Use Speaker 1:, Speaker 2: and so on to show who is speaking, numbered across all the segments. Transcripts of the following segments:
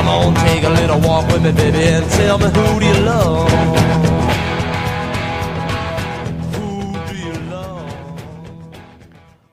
Speaker 1: Come on, take a little walk with me, baby, and tell me who do you love? Who do you love?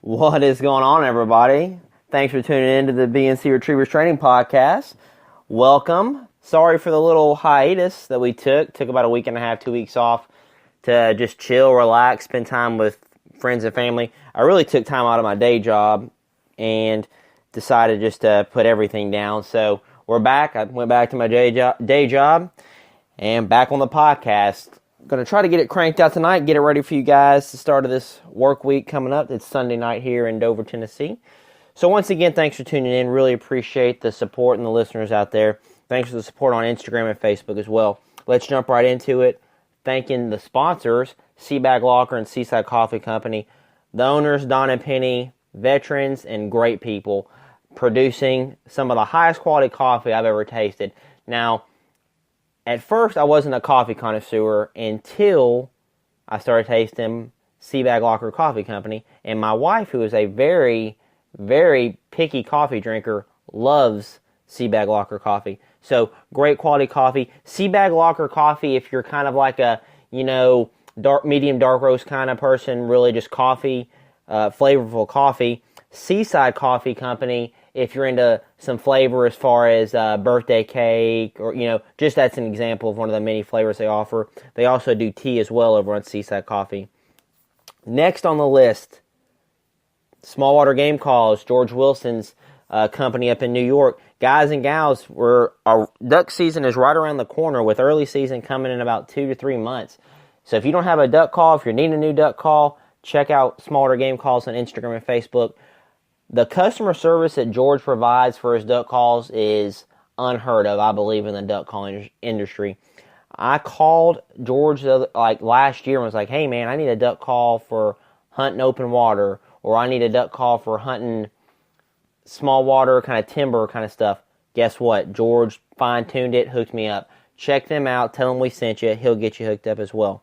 Speaker 2: What is going on, everybody? Thanks for tuning in to the BNC Retrievers Training Podcast. Welcome. Sorry for the little hiatus that we took. Took about a week and a half, 2 weeks off to just chill, relax, spend time with friends and family. I really took time out of my day job and decided just to put everything down. So we're back. I went back to my day job and back on the podcast. Going to try to get it cranked out tonight, get it ready for you guys. The start of this work week coming up. It's Sunday night here in Dover, Tennessee. So once again, thanks for tuning in. Really appreciate the support and the listeners out there. Thanks for the support on Instagram and Facebook as well. Let's jump right into it. Thanking the sponsors, Seabag Locker and Seaside Coffee Company. The owners, Don and Penny, veterans and great people, producing some of the highest quality coffee I've ever tasted. Now, at first, I wasn't a coffee connoisseur until I started tasting Seabag Locker Coffee Company. And my wife, who is a very, very picky coffee drinker, loves Seabag Locker Coffee. So, great quality coffee. Seabag Locker Coffee, if you're kind of like a, medium dark roast kind of person, really just coffee, flavorful coffee. Seaside Coffee Company, if you're into some flavor as far as birthday cake, or, just that's an example of one of the many flavors they offer. They also do tea as well over on Seaside Coffee. Next on the list, Small Water Game Calls, George Wilson's company up in New York. Guys and gals, our duck season is right around the corner, with early season coming in about 2 to 3 months. So if you don't have a duck call, if you're needing a new duck call, check out Small Water Game Calls on Instagram and Facebook. The customer service that George provides for his duck calls is unheard of, I believe, in the duck calling industry. I called George last year and was like, hey man, I need a duck call for hunting open water, or I need a duck call for hunting small water, kind of timber kind of stuff. Guess what? George fine-tuned it, hooked me up. Check them out, tell him we sent you. He'll get you hooked up as well.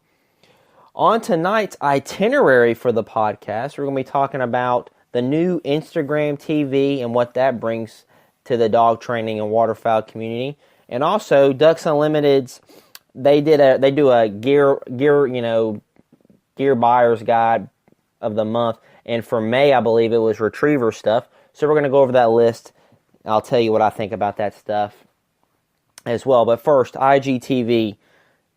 Speaker 2: On tonight's itinerary for the podcast, we're going to be talking about the new Instagram TV and what that brings to the dog training and waterfowl community. And also, Ducks Unlimited's, they do a gear buyer's guide of the month. And for May, I believe it was retriever stuff. So we're going to go over that list. I'll tell you what I think about that stuff as well. But first, IGTV.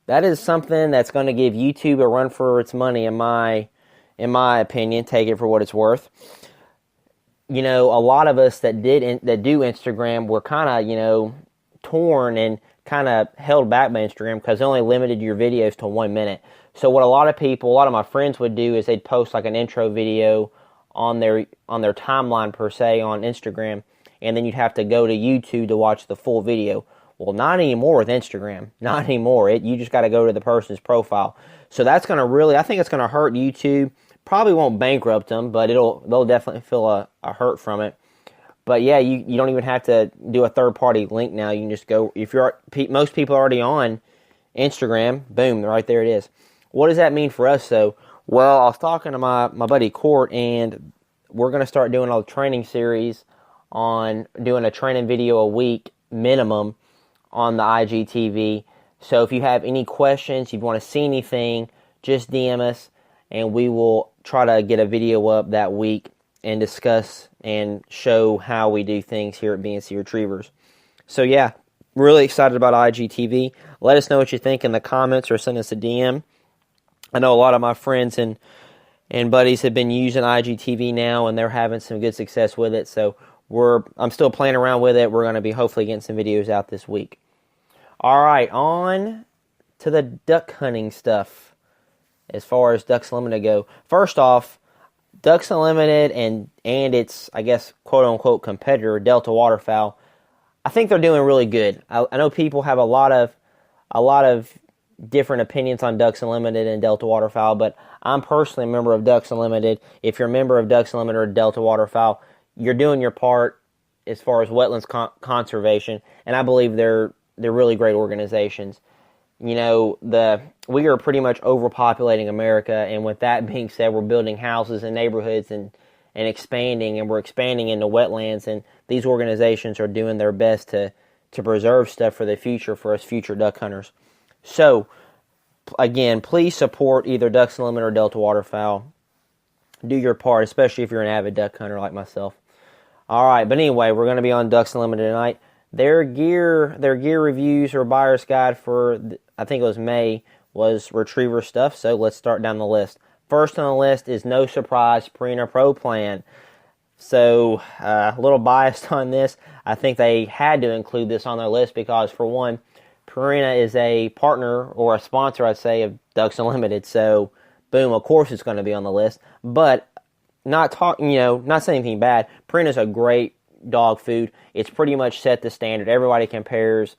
Speaker 2: That is something that's going to give YouTube a run for its money, in my opinion. Take it for what it's worth. A lot of us that do Instagram were kind of, torn and kind of held back by Instagram because they only limited your videos to 1 minute. So what a lot of my friends would do is they'd post like an intro video on their timeline per se on Instagram, and then you'd have to go to YouTube to watch the full video. Well, not anymore with Instagram. Not anymore. You just got to go to the person's profile. So that's going to I think it's going to hurt YouTube. Probably won't bankrupt them, but they'll definitely feel a hurt from it. But yeah, you don't even have to do a third-party link now. You can just go, most people are already on Instagram, boom, right there it is. What does that mean for us, though? Well, I was talking to my buddy Court, and we're going to start doing a training series on doing a training video a week minimum on the IGTV. So if you have any questions, if you want to see anything, just DM us, and we will try to get a video up that week and discuss and show how we do things here at BNC Retrievers. So yeah, really excited about IGTV. Let us know what you think in the comments or send us a DM. I know a lot of my friends and buddies have been using IGTV now, and they're having some good success with it. So I'm still playing around with it. We're going to be hopefully getting some videos out this week. All right, on to the duck hunting stuff as far as Ducks Unlimited go. First off, Ducks Unlimited and its, I guess, quote-unquote competitor, Delta Waterfowl, I think they're doing really good. I know people have a lot of different opinions on Ducks Unlimited and Delta Waterfowl, but I'm personally a member of Ducks Unlimited. If you're a member of Ducks Unlimited or Delta Waterfowl, you're doing your part as far as wetlands conservation, and I believe they're really great organizations. We are pretty much overpopulating America, and with that being said, we're building houses and neighborhoods and expanding, and we're expanding into wetlands, and these organizations are doing their best to to preserve stuff for the future for us future duck hunters. So, again, please support either Ducks Unlimited or Delta Waterfowl. Do your part, especially if you're an avid duck hunter like myself. All right, but anyway, we're going to be on Ducks Unlimited tonight. Their gear reviews or buyer's guide for, I think it was May, was retriever stuff. So let's start down the list. First on the list is, no surprise, Purina Pro Plan. So a little biased on this. I think they had to include this on their list because, for one, Purina is a partner or a sponsor, I'd say, of Ducks Unlimited. So, boom, of course it's going to be on the list. But not saying anything bad. Purina's a great dog food. It's pretty much set the standard. Everybody compares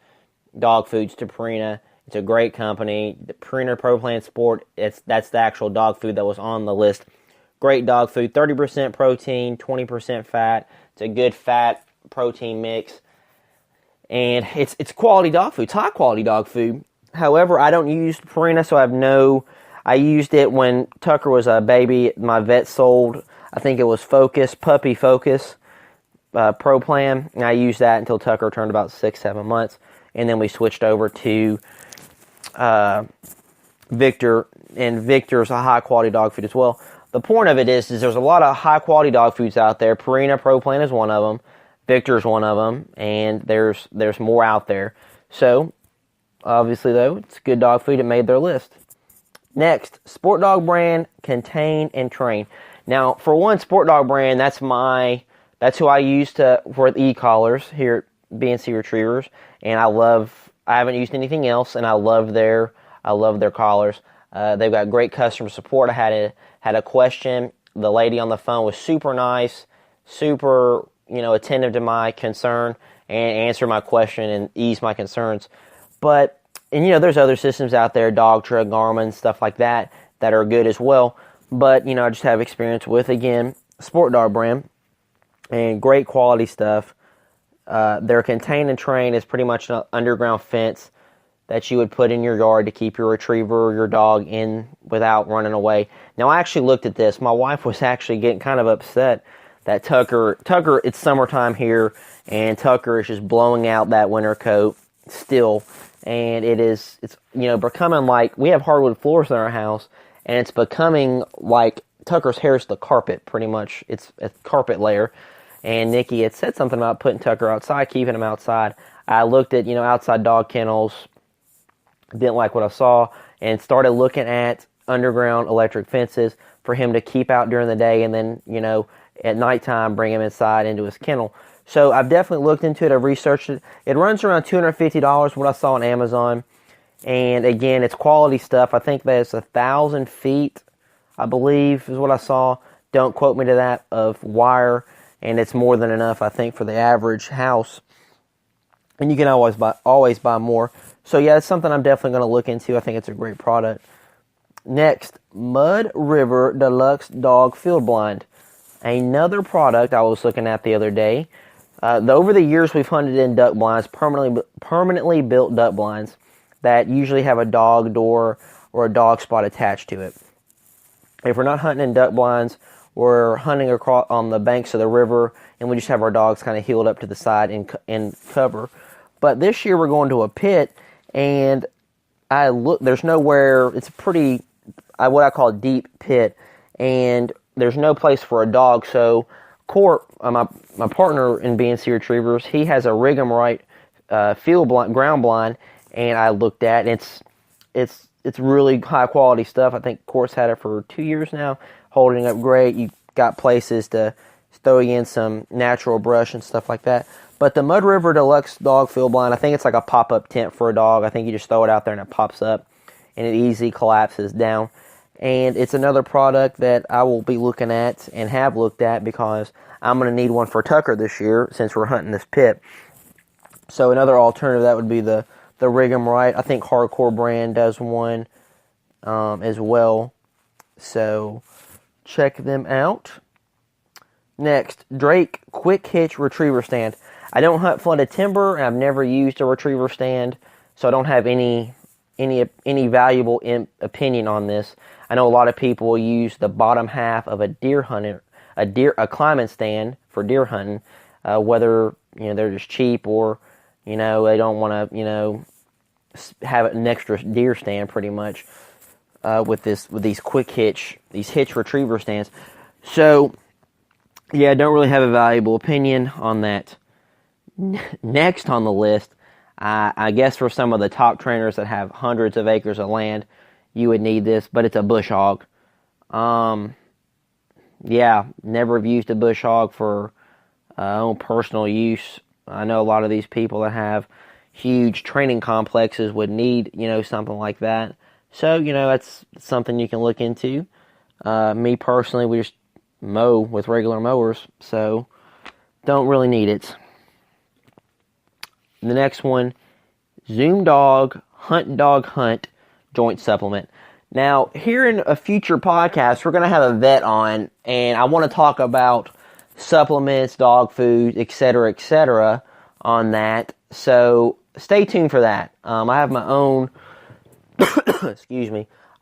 Speaker 2: dog foods to Purina. It's a great company. The Purina Pro Plan Sport, that's the actual dog food that was on the list. Great dog food, 30% protein, 20% fat. It's a good fat protein mix. And it's quality dog food. It's high quality dog food. However, I don't use Purina, so I used it when Tucker was a baby. My vet sold, I think it was Puppy Focus Pro Plan. And I used that until Tucker turned about 6-7 months. And then we switched over to Victor. And Victor's a high quality dog food as well. The point of it is there's a lot of high-quality dog foods out there. Purina Pro Plan is one of them. Victor's one of them. And there's more out there. So, obviously, though, it's good dog food. It made their list. Next, Sport Dog brand, Contain and Train. Now, for one, Sport Dog brand, that's who I use for the e-collars here at BNC Retrievers. And I haven't used anything else, and I love their collars. They've got great customer support. I had a question. The lady on the phone was super nice, super, attentive to my concern and answered my question and eased my concerns. But, there's other systems out there, Dogtra, Garmin, stuff like that are good as well. But, I just have experience with, again, Sport Dog brand and great quality stuff. Their Contain and Train is pretty much an underground fence that you would put in your yard to keep your retriever or your dog in without running away. Now, I actually looked at this. My wife was actually getting kind of upset that Tucker, it's summertime here, and Tucker is just blowing out that winter coat still. And it's becoming like, we have hardwood floors in our house, and it's becoming like Tucker's hair is the carpet, pretty much. It's a carpet layer. And Nikki had said something about putting Tucker outside, keeping him outside. I looked at, outside dog kennels, didn't like what I saw, and started looking at underground electric fences for him to keep out during the day, and then, at nighttime bring him inside into his kennel. So I've definitely looked into it. I've researched it. It runs around $250, what I saw on Amazon. And again, it's quality stuff. I think that's 1,000 feet, I believe, is what I saw. Don't quote me to that, of wire. And it's more than enough, I think, for the average house. And you can always buy more. So yeah, it's something I'm definitely going to look into. I think it's a great product. Next, Mud River Deluxe Dog Field Blind. Another product I was looking at the other day. Over the years, we've hunted in duck blinds, permanently built duck blinds that usually have a dog door or a dog spot attached to it. If we're not hunting in duck blinds, we're hunting across on the banks of the river, and we just have our dogs kind of heeled up to the side and cover. But this year we're going to a pit, and there's nowhere. It's a pretty, what I call a deep pit, and there's no place for a dog. So Court, my partner in BNC Retrievers, he has a rig 'em right field blind, ground blind, and I looked at, and it's really high quality stuff. I think Court's had it for 2 years now, holding up great. You got places to throw in some natural brush and stuff like that. But the Mud River Deluxe Dog Field Blind, I think it's like a pop-up tent for a dog. I think you just throw it out there and it pops up, and it easily collapses down. And it's another product that I will be looking at and have looked at because I'm going to need one for Tucker this year since we're hunting this pit. So another alternative, that would be the Rig 'em Right. I think Hardcore brand does one as well. So check them out. Next, Drake Quick Hitch Retriever Stand. I don't hunt flooded timber, and I've never used a retriever stand, so I don't have any valuable opinion on this. I know a lot of people will use the bottom half of a climbing stand for deer hunting, whether they're just cheap or They don't want to, have an extra deer stand pretty much with these these hitch retriever stands. So, yeah, I don't really have a valuable opinion on that. Next on the list, I guess for some of the top trainers that have hundreds of acres of land, you would need this, but it's a bush hog. Yeah, never have used a bush hog for own personal use. I know a lot of these people that have huge training complexes would need, something like that. So, that's something you can look into. Me personally, we just mow with regular mowers, so don't really need it. The next one, Zoom Dog Hunt joint supplement. Now, here in a future podcast, we're going to have a vet on, and I want to talk about supplements, dog food, etc., on that. So stay tuned for that. I have my own,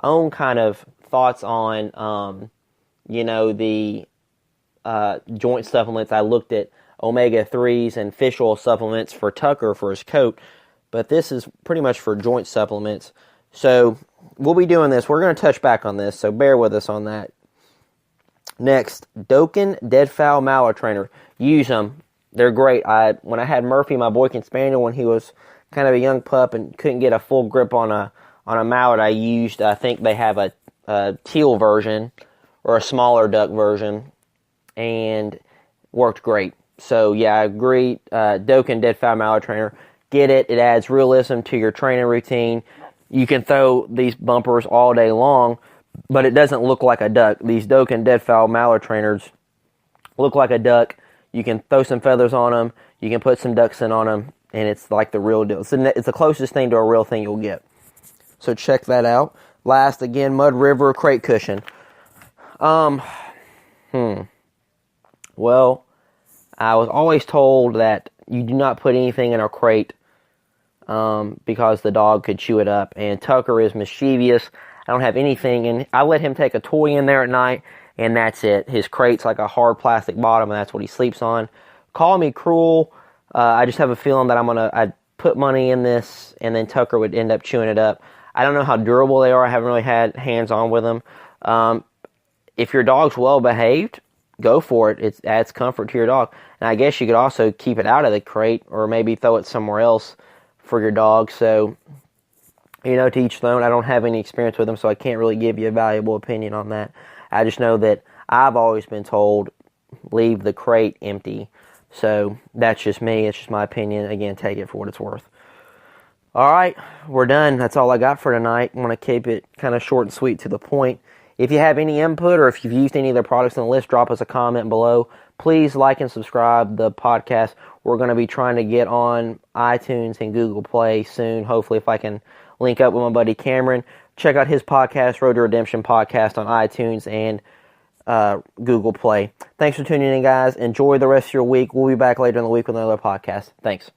Speaker 2: own kind of thoughts on, the joint supplements. I looked at omega-3s and fish oil supplements for Tucker for his coat, but this is pretty much for joint supplements. So we'll be doing this. We're going to touch back on this, so bear with us on that. Next, Doken Deadfall Mallet Trainer. Use them. They're great. When I had Murphy, my Boykin Spaniel, when he was kind of a young pup and couldn't get a full grip on a mallet, I think they have a teal version or a smaller duck version, and worked great. So yeah, I agree. Doken Deadfall Mallet Trainer. Get it. It adds realism to your training routine. You can throw these bumpers all day long, but it doesn't look like a duck. These Doken Deadfall Mallet Trainers look like a duck. You can throw some feathers on them. You can put some duck scent on them, and it's like the real deal. It's the closest thing to a real thing you'll get. So check that out. Last, again, Mud River Crate Cushion. Well, I was always told that you do not put anything in a crate because the dog could chew it up. And Tucker is mischievous. I don't have anything, and I let him take a toy in there at night, and that's it. His crate's like a hard plastic bottom, and that's what he sleeps on. Call me cruel. I just have a feeling that I'd put money in this, and then Tucker would end up chewing it up. I don't know how durable they are. I haven't really had hands-on with them. If your dog's well-behaved, go for it. It adds comfort to your dog. And I guess you could also keep it out of the crate or maybe throw it somewhere else for your dog. So, to each their own. I don't have any experience with them, so I can't really give you a valuable opinion on that. I just know that I've always been told, leave the crate empty. So that's just me. It's just my opinion. Again, take it for what it's worth. All right, we're done. That's all I got for tonight. I want to keep it kind of short and sweet to the point. If you have any input or if you've used any of the products on the list, drop us a comment below. Please like and subscribe the podcast. We're going to be trying to get on iTunes and Google Play soon. Hopefully, if I can link up with my buddy Cameron. Check out his podcast, Road to Redemption Podcast, on iTunes and Google Play. Thanks for tuning in, guys. Enjoy the rest of your week. We'll be back later in the week with another podcast. Thanks.